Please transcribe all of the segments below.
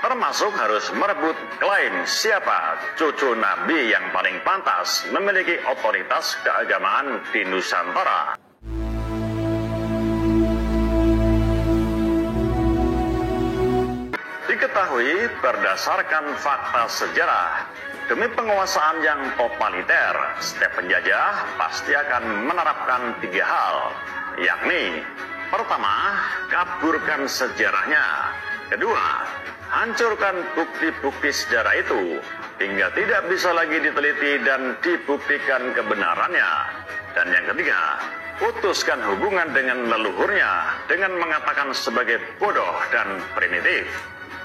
termasuk harus merebut klaim siapa cucu Nabi yang paling pantas memiliki otoritas keagamaan di Nusantara. Diketahui berdasarkan fakta sejarah, demi penguasaan yang totaliter, setiap penjajah pasti akan menerapkan 3 hal, yakni pertama, kaburkan sejarahnya. Kedua, hancurkan bukti-bukti sejarah itu hingga tidak bisa lagi diteliti dan dibuktikan kebenarannya. Dan yang ketiga, putuskan hubungan dengan leluhurnya dengan mengatakan sebagai bodoh dan primitif.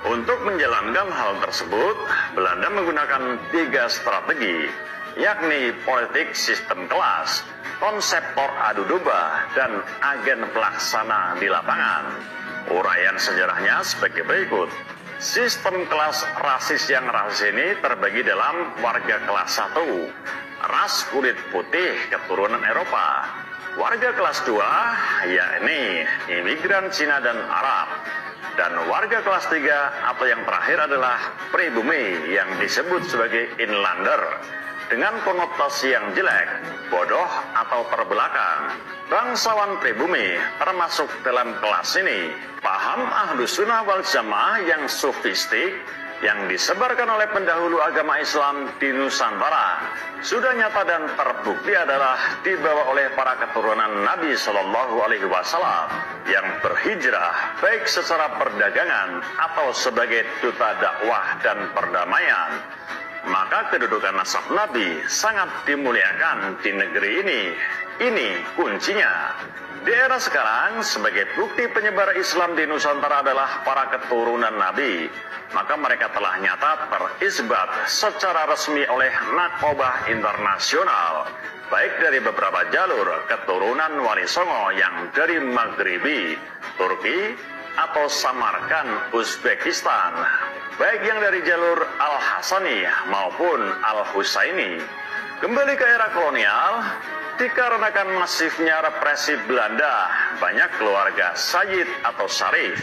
Untuk menjalankan hal tersebut, Belanda menggunakan 3 strategi, yakni politik sistem kelas, konseptor adu domba, dan agen pelaksana di lapangan. Uraian sejarahnya sebagai berikut. Sistem kelas rasis yang rasis ini terbagi dalam warga kelas 1, ras kulit putih keturunan Eropa. Warga kelas 2, yakni imigran Cina dan Arab. Dan warga kelas 3 atau yang terakhir adalah pribumi yang disebut sebagai inlander dengan konotasi yang jelek, bodoh atau terbelakang. Bangsawan pribumi termasuk dalam kelas ini. Paham Ahlus Sunnah wal Jamaah yang sofistik yang disebarkan oleh pendahulu agama Islam di Nusantara sudah nyata dan terbukti adalah dibawa oleh para keturunan Nabi Shallallahu Alaihi Wasallam yang berhijrah baik secara perdagangan atau sebagai duta dakwah dan perdamaian. Maka kedudukan nasab Nabi sangat dimuliakan di negeri ini. Ini kuncinya. Di era sekarang, sebagai bukti penyebar Islam di Nusantara adalah para keturunan Nabi. Maka mereka telah nyata terisbat secara resmi oleh Nakobah Internasional, baik dari beberapa jalur keturunan Wali Songo yang dari Maghribi, Turki, atau Samarkand, Uzbekistan, baik yang dari jalur Al-Hasani maupun Al-Husaini. Kembali ke era kolonial, dikarenakan masifnya represi Belanda, banyak keluarga Sayyid atau Syarif,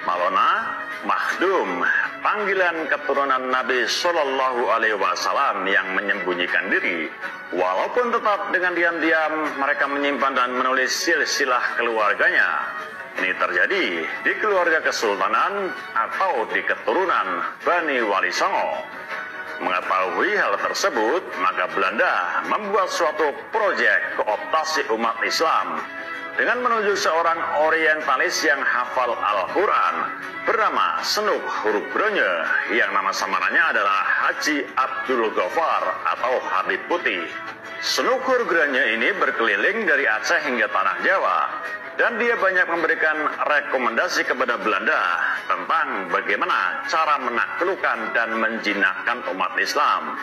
Malona, Makhdum, panggilan keturunan Nabi Shallallahu Alaihi Wasallam yang menyembunyikan diri. Walaupun tetap dengan diam-diam mereka menyimpan dan menulis silsilah keluarganya. Ini terjadi di keluarga kesultanan atau di keturunan Bani Wali Songo. Mengetahui hal tersebut, maka Belanda membuat suatu proyek kooptasi umat Islam dengan menunjuk seorang orientalis yang hafal Al-Quran bernama Senuk Hurugronje yang nama samarannya adalah Haji Abdul Ghaffar atau Habib Putih. Senuk Hurugronje ini berkeliling dari Aceh hingga Tanah Jawa dan dia banyak memberikan rekomendasi kepada Belanda tentang bagaimana cara menaklukkan dan menjinakkan umat Islam,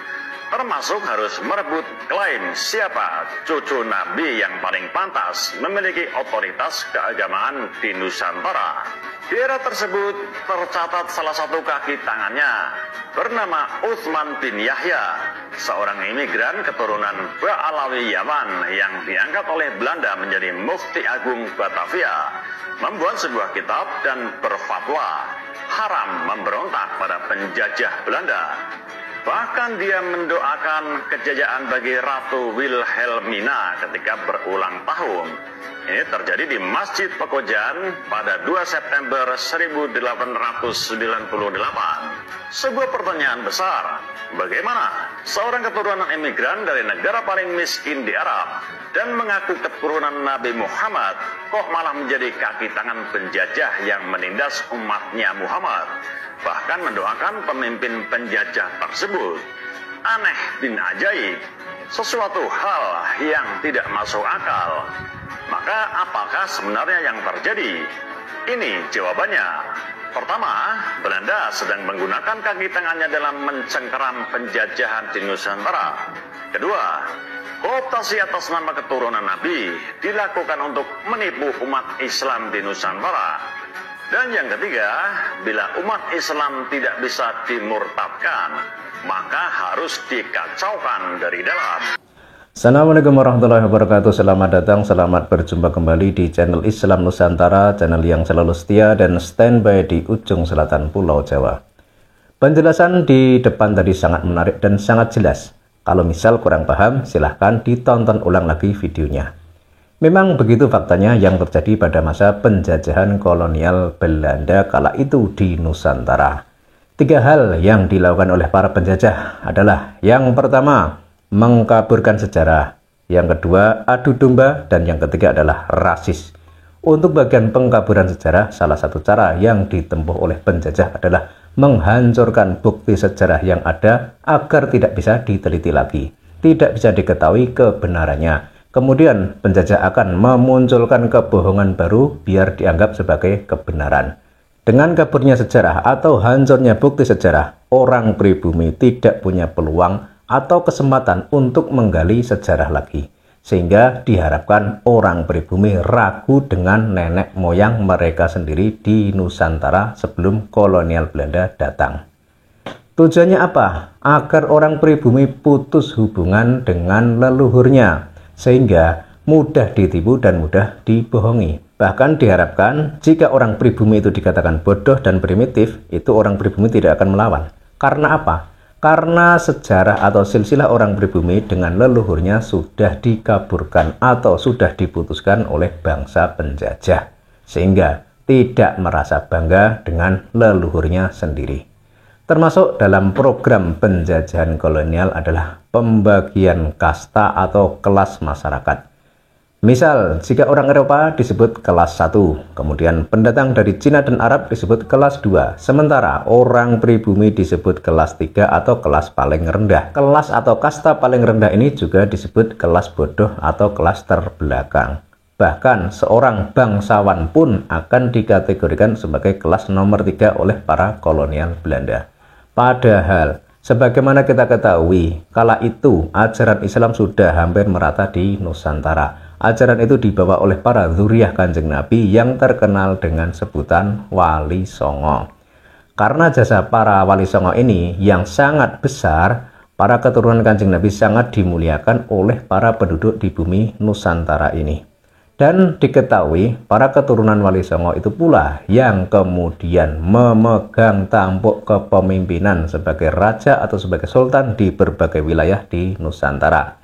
termasuk harus merebut klaim siapa cucu Nabi yang paling pantas memiliki otoritas keagamaan di Nusantara. Di era tersebut tercatat salah satu kaki tangannya bernama Utsman bin Yahya, seorang imigran keturunan Ba'alawi Yaman yang diangkat oleh Belanda menjadi Mufti Agung Batavia, membuat sebuah kitab dan berfatwa haram memberontak pada penjajah Belanda. Bahkan dia mendoakan kejayaan bagi Ratu Wilhelmina ketika berulang tahun. Ini terjadi di Masjid Pekojan pada 2 September 1898. Sebuah pertanyaan besar, bagaimana seorang keturunan imigran dari negara paling miskin di Arab dan mengaku keturunan Nabi Muhammad kok malah menjadi kaki tangan penjajah yang menindas umatnya Muhammad, bahkan mendoakan pemimpin penjajah tersebut? Aneh bin ajaib, sesuatu hal yang tidak masuk akal. Maka apakah sebenarnya yang terjadi? Ini jawabannya. Pertama, Belanda sedang menggunakan kaki tangannya dalam mencengkeram penjajahan di Nusantara. Kedua, kooptasi atas nama keturunan Nabi dilakukan untuk menipu umat Islam di Nusantara. Dan yang ketiga, bila umat Islam tidak bisa dimurtadkan, maka harus dikacaukan dari dalam. Assalamualaikum warahmatullahi wabarakatuh. Selamat datang, selamat berjumpa kembali di channel Islam Nusantara, channel yang selalu setia dan standby di ujung selatan Pulau Jawa. Penjelasan di depan tadi sangat menarik dan sangat jelas. Kalau misal kurang paham, silahkan ditonton ulang lagi videonya. Memang begitu faktanya yang terjadi pada masa penjajahan kolonial Belanda kala itu di Nusantara. 3 hal yang dilakukan oleh para penjajah adalah: yang pertama, mengkaburkan sejarah; yang kedua, adu domba; dan yang ketiga adalah rasis. Untuk bagian pengkaburan sejarah, salah satu cara yang ditempuh oleh penjajah adalah menghancurkan bukti sejarah yang ada agar tidak bisa diteliti lagi, tidak bisa diketahui kebenarannya. Kemudian penjajah akan memunculkan kebohongan baru biar dianggap sebagai kebenaran. Dengan kaburnya sejarah atau hancurnya bukti sejarah, orang pribumi tidak punya peluang atau kesempatan untuk menggali sejarah lagi. Sehingga diharapkan orang pribumi ragu dengan nenek moyang mereka sendiri di Nusantara sebelum kolonial Belanda datang. Tujuannya apa? Agar orang pribumi putus hubungan dengan leluhurnya, sehingga mudah ditipu dan mudah dibohongi. Bahkan diharapkan jika orang pribumi itu dikatakan bodoh dan primitif, itu orang pribumi tidak akan melawan. Karena apa? Karena sejarah atau silsilah orang pribumi dengan leluhurnya sudah dikaburkan atau sudah diputuskan oleh bangsa penjajah, sehingga tidak merasa bangga dengan leluhurnya sendiri. Termasuk dalam program penjajahan kolonial adalah pembagian kasta atau kelas masyarakat. Misal, jika orang Eropa disebut kelas 1, kemudian pendatang dari Cina dan Arab disebut kelas 2, sementara orang pribumi disebut kelas 3 atau kelas paling rendah. Kelas atau kasta paling rendah ini juga disebut kelas bodoh atau kelas terbelakang. Bahkan seorang bangsawan pun akan dikategorikan sebagai kelas nomor 3 oleh para kolonial Belanda. Padahal, sebagaimana kita ketahui, kala itu ajaran Islam sudah hampir merata di Nusantara. Ajaran itu dibawa oleh para dzurriyyah Kanjeng Nabi yang terkenal dengan sebutan Wali Songo. Karena jasa para Wali Songo ini yang sangat besar, para keturunan Kanjeng Nabi sangat dimuliakan oleh para penduduk di bumi Nusantara ini. Dan diketahui para keturunan Wali Songo itu pula yang kemudian memegang tampuk kepemimpinan sebagai raja atau sebagai sultan di berbagai wilayah di Nusantara.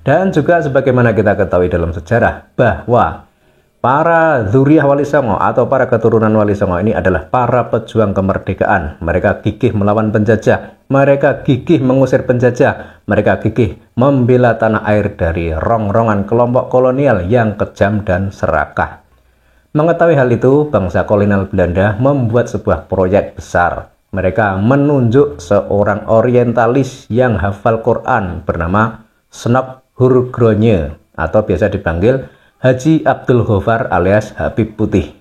Dan juga sebagaimana kita ketahui dalam sejarah bahwa para dzurriyyah Wali Songo atau para keturunan Wali Songo ini adalah para pejuang kemerdekaan. Mereka gigih melawan penjajah, mereka gigih mengusir penjajah, mereka gigih membela tanah air dari rongrongan kelompok kolonial yang kejam dan serakah. Mengetahui hal itu, bangsa kolonial Belanda membuat sebuah proyek besar. Mereka menunjuk seorang orientalis yang hafal Quran bernama Snok Hurgronje atau biasa dipanggil Haji Abdul Ghaffar alias Habib Putih.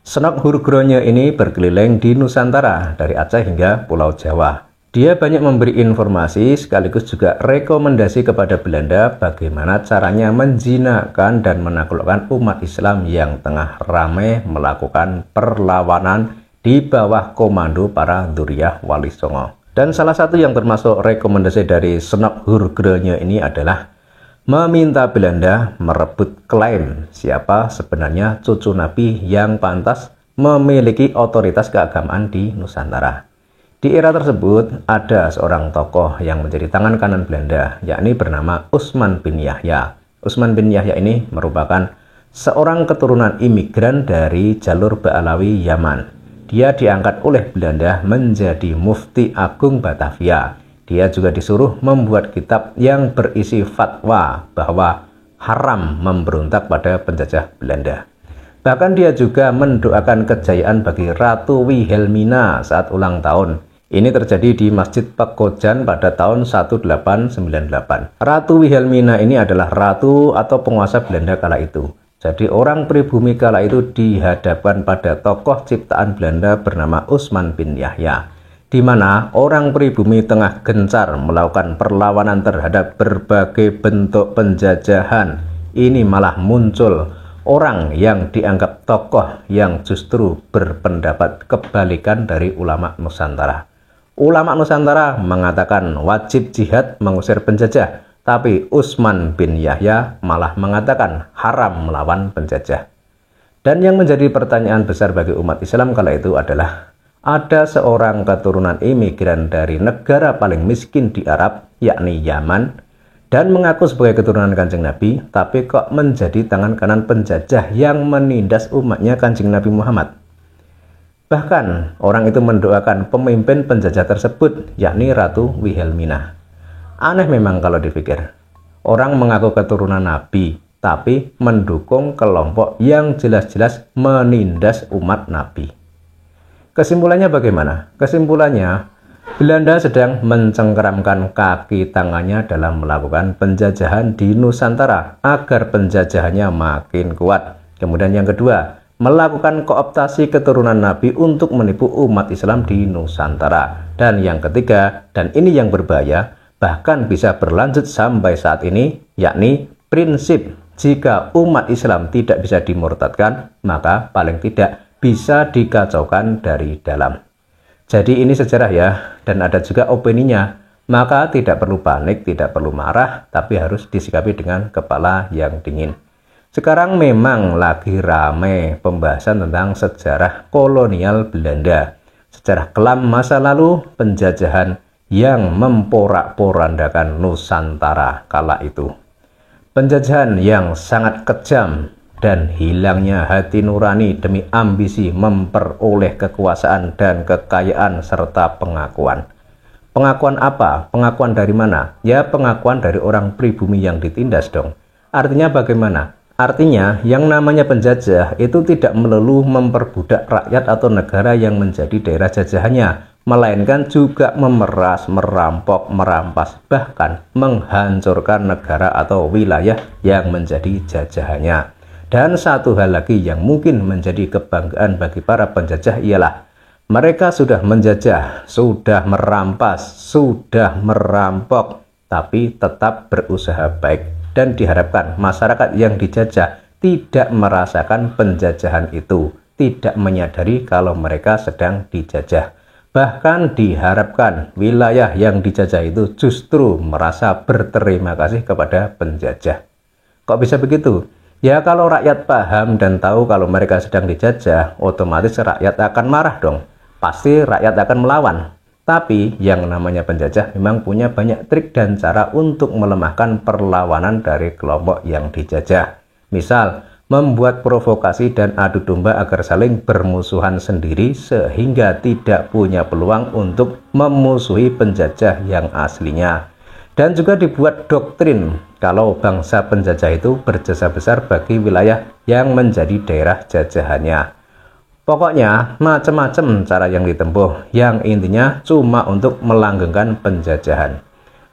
Snok Hurgronje ini berkeliling di Nusantara dari Aceh hingga Pulau Jawa. Dia banyak memberi informasi sekaligus juga rekomendasi kepada Belanda bagaimana caranya menjinakkan dan menaklukkan umat Islam yang tengah ramai melakukan perlawanan di bawah komando para dzurriyyah Wali Songo. Dan salah satu yang termasuk rekomendasi dari Snok Hurgronje ini adalah meminta Belanda merebut klaim siapa sebenarnya cucu Nabi yang pantas memiliki otoritas keagamaan di Nusantara. Di era tersebut ada seorang tokoh yang menjadi tangan kanan Belanda, yakni bernama Utsman bin Yahya. Utsman bin Yahya ini merupakan seorang keturunan imigran dari jalur Ba'alawi Yaman. Dia diangkat oleh Belanda menjadi Mufti Agung Batavia. Dia juga disuruh membuat kitab yang berisi fatwa bahwa haram memberontak pada penjajah Belanda. Bahkan dia juga mendoakan kejayaan bagi Ratu Wilhelmina saat ulang tahun. Ini terjadi di Masjid Pekojan pada tahun 1898. Ratu Wilhelmina ini adalah ratu atau penguasa Belanda kala itu. Jadi orang pribumi kala itu dihadapkan pada tokoh ciptaan Belanda bernama Utsman bin Yahya, di mana orang pribumi tengah gencar melakukan perlawanan terhadap berbagai bentuk penjajahan. Ini malah muncul orang yang dianggap tokoh yang justru berpendapat kebalikan dari ulama Nusantara. Ulama Nusantara mengatakan wajib jihad mengusir penjajah, tapi Utsman bin Yahya malah mengatakan haram melawan penjajah. Dan yang menjadi pertanyaan besar bagi umat Islam kala itu adalah, ada seorang keturunan imigran dari negara paling miskin di Arab, yakni Yaman, dan mengaku sebagai keturunan Kanjeng Nabi, tapi kok menjadi tangan kanan penjajah yang menindas umatnya Kanjeng Nabi Muhammad. Bahkan orang itu mendoakan pemimpin penjajah tersebut, yakni Ratu Wilhelmina. Aneh memang kalau dipikir, orang mengaku keturunan Nabi, tapi mendukung kelompok yang jelas-jelas menindas umat Nabi. Kesimpulannya bagaimana? Kesimpulannya, Belanda sedang mencengkeramkan kaki tangannya dalam melakukan penjajahan di Nusantara agar penjajahannya makin kuat. Kemudian yang kedua, melakukan kooptasi keturunan Nabi untuk menipu umat Islam di Nusantara. Dan yang ketiga, dan ini yang berbahaya, bahkan bisa berlanjut sampai saat ini, yakni prinsip jika umat Islam tidak bisa dimurtadkan, maka paling tidak bisa dikacaukan dari dalam. Jadi ini sejarah ya, dan ada juga opininya. Maka tidak perlu panik, tidak perlu marah, tapi harus disikapi dengan kepala yang dingin. Sekarang memang lagi ramai pembahasan tentang sejarah kolonial Belanda, sejarah kelam masa lalu penjajahan yang memporak-porandakan Nusantara kala itu. Penjajahan yang sangat kejam dan hilangnya hati nurani demi ambisi memperoleh kekuasaan dan kekayaan serta pengakuan. Pengakuan apa? Pengakuan dari mana? Ya pengakuan dari orang pribumi yang ditindas dong. Artinya bagaimana? Artinya yang namanya penjajah itu tidak melulu memperbudak rakyat atau negara yang menjadi daerah jajahannya, melainkan juga memeras, merampok, merampas, bahkan menghancurkan negara atau wilayah yang menjadi jajahannya. Dan satu hal lagi yang mungkin menjadi kebanggaan bagi para penjajah ialah mereka sudah menjajah, sudah merampas, sudah merampok, tapi tetap berusaha baik. Dan diharapkan masyarakat yang dijajah tidak merasakan penjajahan itu, tidak menyadari kalau mereka sedang dijajah. Bahkan diharapkan wilayah yang dijajah itu justru merasa berterima kasih kepada penjajah. Kok bisa begitu? Ya kalau rakyat paham dan tahu kalau mereka sedang dijajah, otomatis rakyat akan marah dong. Pasti rakyat akan melawan. Tapi yang namanya penjajah memang punya banyak trik dan cara untuk melemahkan perlawanan dari kelompok yang dijajah. Misal, membuat provokasi dan adu domba agar saling bermusuhan sendiri sehingga tidak punya peluang untuk memusuhi penjajah yang aslinya. Dan juga dibuat doktrin kalau bangsa penjajah itu berjasa besar bagi wilayah yang menjadi daerah jajahannya. Pokoknya macam-macam cara yang ditempuh, yang intinya cuma untuk melanggengkan penjajahan.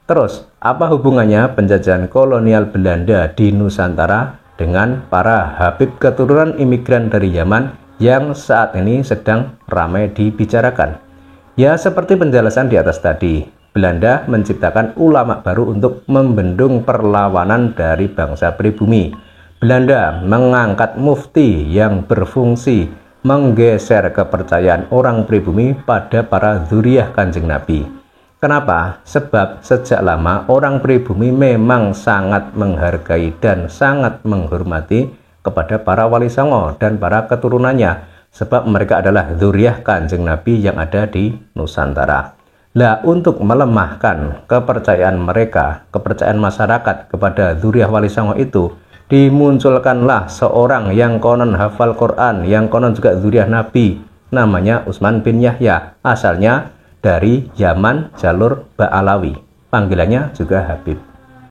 Terus, apa hubungannya penjajahan kolonial Belanda di Nusantara dengan para Habib keturunan imigran dari Yaman yang saat ini sedang ramai dibicarakan? Ya seperti penjelasan di atas tadi, Belanda menciptakan ulama baru untuk membendung perlawanan dari bangsa pribumi. Belanda mengangkat mufti yang berfungsi menggeser kepercayaan orang pribumi pada para dzurriyyah Kanjeng Nabi. Kenapa? Sebab sejak lama orang pribumi memang sangat menghargai dan sangat menghormati kepada para wali songo dan para keturunannya, sebab mereka adalah dzurriyyah Kanjeng Nabi yang ada di Nusantara. Nah, untuk melemahkan kepercayaan mereka, kepercayaan masyarakat kepada dzurriyyah wali songo itu, dimunculkanlah seorang yang konon hafal Quran, yang konon juga dzurriyyah Nabi, namanya Utsman bin Yahya, asalnya dari Yaman jalur Ba'alawi, panggilannya juga Habib.